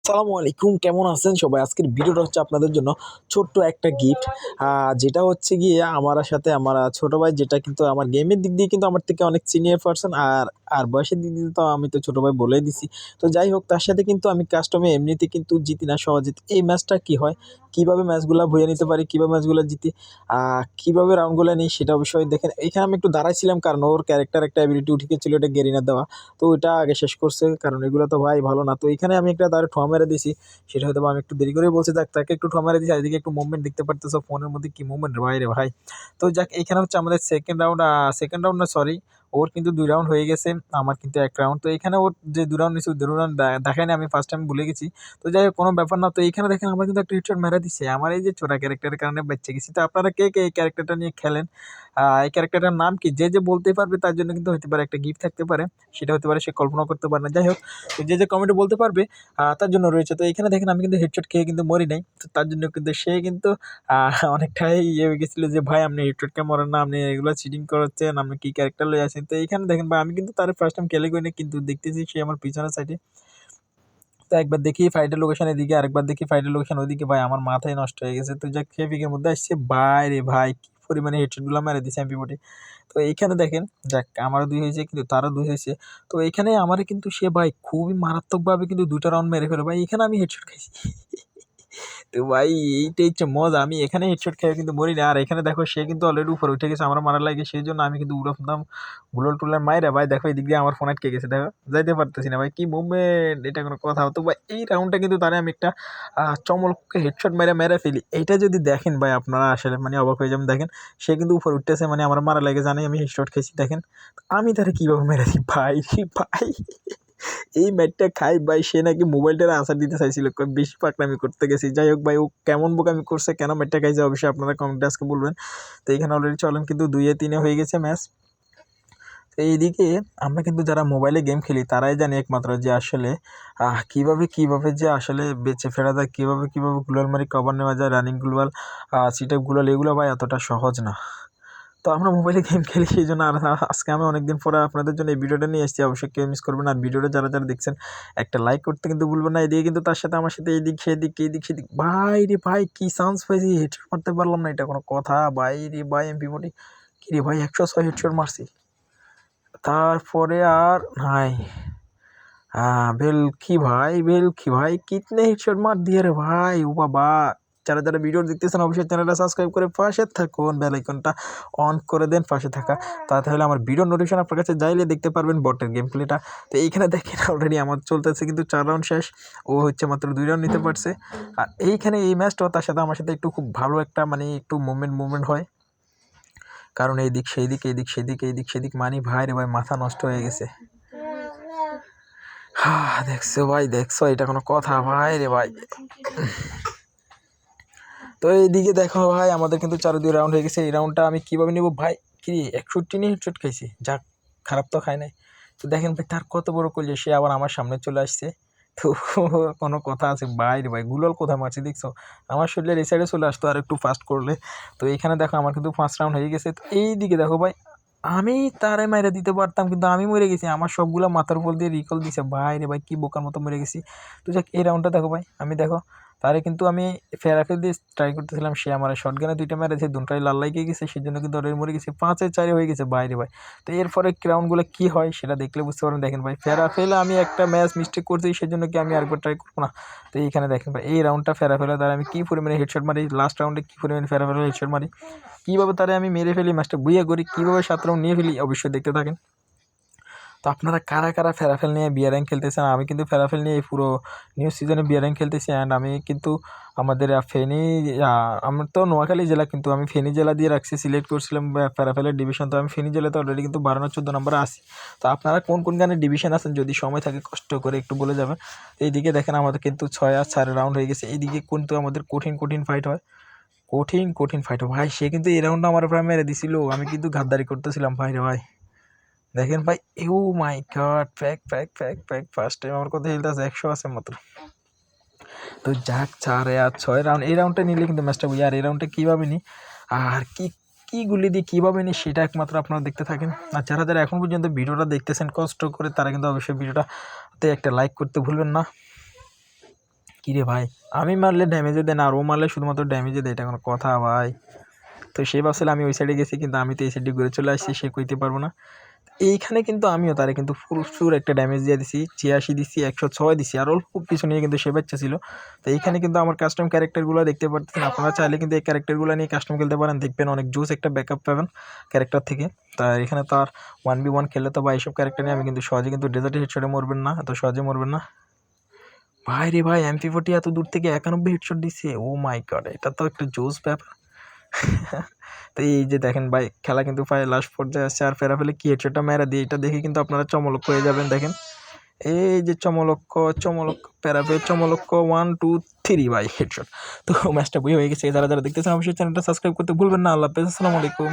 আসসালামু আলাইকুম, কেমন আছেন সবাই? আজকের ভিডিওটা হচ্ছে আপনাদের জন্য ছোট্ট একটা গিফট। যেটা হচ্ছে গিয়ে আমার সাথে আমার ছোট ভাই, যেটা কিন্তু আমার গেমের দিক দিয়ে কিন্তু আমার থেকে অনেক সিনিয়র পারসন, আর বয়সের দিক দিয়ে তো আমি তো ছোট ভাই বলেই দিছি। তো যাই হোক, তার সাথে কিন্তু আমি কাস্টমে এমনিতে কিন্তু জিতি না সহজে। তো এই ম্যাচটা কি হয়, কিভাবে ম্যাচগুলা বইয়ে নিতে পারি, কিভাবে ম্যাচগুলা জিতি, কিভাবে রাউন্ডগুলা নিই সেটা অবশ্যই দেখেন। এখানে আমি একটু দাঁড়াইছিলাম কারণ ওর ক্যারেক্টার একটা অ্যাবিলিটি উঠে গেছিল, এটা গেরিনা দেওয়া। তো ওইটা আগে শেষ করছে কারণ এগুলো তো ভাই ভালো না। তো এখানে আমি একটা তার ঠোয়া মেরে দিছি, সেটা হয়তো আমি একটু দেরি করে বলছি, যাক তাকে একটু ঠোয়া মেরে দিছি। এদিকে একটু মুভমেন্ট দেখতে পারতেছো, ফোনের মধ্যে কি মুভমেন্ট ভাই রে ভাই। তো যাক, এখানে হচ্ছে আমাদের সেকেন্ড রাউন্ড না, সরি, ওর কিন্তু 2 রাউন্ড হয়ে গেছে, আমার কিন্তু 1 রাউন্ড। তো এখানে ওর যে 2 রাউন্ড নিছে, 2 রাউন্ড দেখায়নি, আমি ফার্স্ট টাইম ভুলে গেছি। তো যাই হোক, কোনো ব্যাপার না। তো এখানে দেখেন আমার কিন্তু একটা হেডশট মেরে দিছে, আমার এই যে ছোটা ক্যারেক্টারের কারণে বেঁচে গেছি। তো আপনারা কে কে এই ক্যারেক্টারটা নিয়ে খেলেন, এই ক্যারেক্টারটার নাম কি, যে বলতে পারবে তার জন্য কিন্তু হতে পারে একটা গিফট থাকতে পারে, সেটা হতে পারে সে কল্পনা করতে পারে না। যাই হোক, তো যে কমেন্টে বলতে পারবে তার জন্য রয়েছে। তো এখানে দেখেন আমি কিন্তু হেডশট খেয়ে কিন্তু মরি নাই। তো তার জন্য কিন্তু সে কিন্তু অনেকটাই ইয়ে হয়ে গেছিল যে ভাই আপনি হেডশট খেয়ে মরেন না, আপনি এগুলো চিটিং করাচ্ছেন, আপনি কি ক্যারেক্টার লয়ে আসেন। তো এইখানে দেখেন ভাই, আমি কিন্তু তার ফার্স্ট টাইম খেলে করি না, কিন্তু দেখতেছি সে আমার পিছনের সাইডে। তো একবার দেখি ফাইটের লোকেশন এদিকে, আরেকবার দেখি ফাইটের লোকেশন ওইদিকে, ভাই আমার মাথায় নষ্ট হয়ে গেছে। তো যাক, ফেভিকের মধ্যে আসছে, বাইরে ভাই কি পরিমাণে হেডশট গুলো মেরে দিছে এমপি40। তো এইখানে দেখেন, যাক আমারও 2 হয়েছে কিন্তু তারও 2 হয়েছে। তো এইখানে আমার কিন্তু সে ভাই খুবই মারাত্মকভাবে কিন্তু 2টা রাউন্ড মেরে ফেলে ভাই, এখানে আমি হেডশট খাইছি। তো ভাই, এইটাই হচ্ছে মজা, আমি এখানে হেডশট খেয়ে কিন্তু মরি না। আর এখানে দেখো সে কিন্তু অলরেডি উপরে উঠে গেছে আমার মারার লাগে, সেই জন্য আমি কিন্তু উড়াতাম গুলোল টুলার মাইরা। ভাই দেখো এই দিক দিয়ে আমার ফোন আটকে গেছে, দেখো যাইতে পারতেছি না ভাই, কি মুভমেন্ট, এটা কোনো কথা হতো ভাই। এই রাউন্ডটা কিন্তু তারে আমি একটা চমলকে হেডশট মেরে মেরে ফেলি। এইটা যদি দেখেন ভাই, আপনারা আসলে মানে অবাক হয়ে যাবেন। দেখেন সে কিন্তু উপরে উঠতেছে, মানে আমার মারা লাগে, জানি আমি হেডশট খেয়েছি। দেখেন আমি তারে কিভাবে মেরে দিই ভাই ভাই। এই ম্যাটটা খাই ভাই, সে নাকি মোবাইলটার আনসার দিতে চাইছিল, বেশি পাকনামি করতে গেছি। যাই হোক ভাই, ও কেমন বোকামি করছে, কেন ম্যাটটা খাইছে, অবশ্যই আপনারা কমেন্টে আজকে বলবেন। তো এখানে অলরেডি চলেন কিন্তু 2-3 হয়ে গেছে ম্যাচ। তো এইদিকে আমরা কিন্তু যারা মোবাইলে গেম খেলি তারাই জানি একমাত্র যে আসলে কিভাবে যে আসলে বেঁচে ফেরা যায়, কিভাবে গ্লোয়াল মারি কভার নেওয়া যায়, রানিং গ্লোয়াল, সিটআপ গ্লোয়াল, এগুলো ভাই এতটা সহজ না। তো আমরা মোবাইলে গেম খেলি, সেই জন্য আর আজকে আমি অনেকদিন পরে আপনাদের জন্য এই ভিডিওটা নিয়ে এসেছি। অবশ্যই কেউ মিস করবেন। আর ভিডিওটা যারা দেখছেন, একটা লাইক করতে কিন্তু ভুলবেন না। এদিকে কিন্তু তার সাথে আমার সাথে এইদিক সেদিক ভাই রে ভাই, কি চান্স পাইছি, হেডশট মারতে পারলাম না, এটা কোনো কথা ভাই রে ভাই। এমপি40 কি রে ভাই, 106 হেডশট মারছি, তারপরে আর নাই। বেল কি ভাই কিতনে হেডশট মার দিয়ে রে ভাই, ও বাবা। যারা ভিডিও দেখতেছেন অবশ্যই চ্যানেলটা সাবস্ক্রাইব করে পাশে থাকুন, বেল আইকনটা অন করে দেন পাশে থাকা, তাহলে আমার ভিডিও নোটিফিকেশন আপনার কাছে যাইলে দেখতে পারবেন বটের গেম প্লেটা। তো এইখানে দেখেন অলরেডি আমার চলতেছে কিন্তু 4 রাউন্ড শেষ, ও হচ্ছে মাত্র 2 রাউন্ড নিতে পারছে। আর এইখানে এই ম্যাচটা তার সাথে আমার সাথে একটু খুব ভালো একটা মানে একটু মুভমেন্ট হয়, কারণ এইদিক সেদিক মানি ভাই রে ভাই, মাথা নষ্ট হয়ে গেছে। দেখছো ভাই, দেখছো, এটা কোনো কথা ভাই রে ভাই। তো এইদিকে দেখো ভাই, আমাদের কিন্তু 4-2 রাউন্ড হয়ে গেছে। এই রাউন্ডটা আমি কিভাবে নিব ভাই, কি 61 নিয়ে হেডশট খাইছি, যাক খারাপ তো খাই নাই। তো দেখেন ভাই, তার কত বড় করলে সে আবার আমার সামনে চলে আসছে। তো কোনো কথা আছে ভাই রে ভাই, গুলাল কোথায় মারছি দেখছো, আমার শরীরের এই সাইডে চলে আসতো আর একটু ফাস্ট করলে। তো এইখানে দেখো আমার কিন্তু 5 রাউন্ড হয়ে গেছে। তো এইদিকে দেখো ভাই, আমি তারে মাইরা দিতে পারতাম কিন্তু আমি মরে গেছি, আমার সবগুলা মাথার উপর দিয়ে রিকল দিছে ভাই রে ভাই, কি বোকার মতো মরে গেছি। তো যাক, এই রাউন্ডটা দেখো ভাই, আমি দেখো তারে কিন্তু আমি ফেরাফেল দিয়ে ট্রাই করতেছিলাম, সে আমার শর্টগানে 2টা মেরেছে, দুটাই লাল লাইগে গেছে, সেই জন্য কিন্তু অলরেডি মরে গেছে। 5-4 হয়ে গেছে বাইরে ভাই। তো এরপরে রাউন্ডগুলো কি হয় সেটা দেখলে বুঝতে পারেন। দেখেন ভাই, ফেরাফেলে আমি একটা ম্যাচ মিস্টেক করছি, সেই জন্য কি আমি আরেকবার ট্রাই করবো না। তো এইখানে দেখেন ভাই, এই রাউন্ডটা ফেরাফেলে দ্বারা আমি কি পরিমাণে হেডশট মারি, লাস্ট রাউন্ডে কি পরিমাণে ফেরাফেলে হেডশট মারি, কীভাবে তারে আমি মেরে ফেলি, ম্যাচটা বুইয়া করি, কীভাবে 7 রাউন্ড নিয়ে ফেলি, অবশ্যই দেখতে থাকেন। তো আপনারা কারা ফেরাফেল নিয়ে বিয়ার র্যাঙ্ক খেলতেছেন, আমি কিন্তু ফেরাফেল নিয়ে এই পুরো নিউ সিজনে বিয়ার র্যাঙ্ক খেলতেছি। অ্যান্ড আমি কিন্তু আমাদের ফেনী, আমার তো নোয়াখালী জেলা, কিন্তু আমি ফেনী জেলা দিয়ে রাখছি, সিলেক্ট করছিলাম ফেরাফেলের ডিভিশন। তো আমি ফেনী জেলাতে অলরেডি কিন্তু 12-14 নম্বরে আসি। তো আপনারা কোন গানের ডিভিশন আছেন, যদি সময় থাকে কষ্ট করে একটু বলে যাবেন। এইদিকে দেখেন আমাদের কিন্তু 6-4 রাউন্ড হয়ে গেছে। এইদিকে কিন্তু আমাদের কঠিন ফাইট হয়, কঠিন ফাইট হয় ভাই। সে কিন্তু এই রাউন্ডটা আমার প্রায় মেরে দিছিল, আমি কিন্তু গাদ্দারি করতেছিলাম ভাই রে ভাই। দেখেন ভাই, ও মাই গড, ফ্যাক ফার্স্ট টাইম আমার কথা হেলতে আছে, 100 আছে মাত্র। তো যাক, 4-6 রাউন্ড, এই রাউন্ডটা নিলে কিন্তু ম্যাচটা বুঝি। আর এই রাউন্ডটা কীভাবে নিই আর কি গুলি দিয়ে কীভাবে নিই সেটা একমাত্র আপনারা দেখতে থাকেন। আর যারা এখন পর্যন্ত ভিডিওটা দেখতেছেন কষ্ট করে, তারা কিন্তু অবশ্যই ভিডিওটাতে একটা লাইক করতে ভুলবেন না। কিরে ভাই, আমি মারলে ড্যামেজে দেয় না আর ও মারলে শুধুমাত্র ড্যামেজে দেয়, এটা কোনো কথা ভাই? তো সে ভাবছিল আমি ওই সাইডে গেছি, কিন্তু আমি তো এই সাইডে ঘুরে চলে আসছি, সে কইতে পারবো না। এইখানে কিন্তু আমিও তারে কিন্তু প্রচুর একটা ড্যামেজ দিয়ে দিছি, ৮৬ দিছি, ১০৬ দিছি, আর অল্প কিছু নিয়ে কিন্তু সে বাচ্চা ছিল। তো এইখানে কিন্তু আমার কাস্টম ক্যারেক্টারগুলো দেখতে পারতেছেন, আপনারা চাইলে কিন্তু এই ক্যারেক্টারগুলো নিয়ে কাস্টম খেলতে পারেন, দেখবেন অনেক জোস একটা ব্যাকআপ পাবেন ক্যারেক্টার থেকে। তা এখানে তো আর 1v1 খেললে তো বা এইসব ক্যারেক্টার নিয়ে আমি কিন্তু সহজে কিন্তু ডেজার্টে হেডশটে মরবেন না, এত সহজে মরবেন না। ভাই রে ভাই, MP40 এত দূর থেকে 91 হেডশট দিছে, ও মাই গড, এটা তো একটা জোস ব্যাপার। তো এই যে দেখেন ভাই, খেলা কিন্তু প্রায় লাস্ট পর্যায়ে আসছে, আর ফেরাফেলে কি হেডশটটা মেরা দিয়ে, এটা দেখে কিন্তু আপনারা চমলক্ষ হয়ে যাবেন। দেখেন এই যে চমলক্ষ, চমলক্ষ প্যারাফে চমলক্ষ, 1 2 3 ভাই হেডশট। তো ম্যাচটা বই হয়ে গেছে। যারা যারা দেখতেছেন অবশ্যই চ্যানেলটা সাবস্ক্রাইব করতে ভুলবেন না। আল্লাহ হাফেজ, আসসালামু আলাইকুম।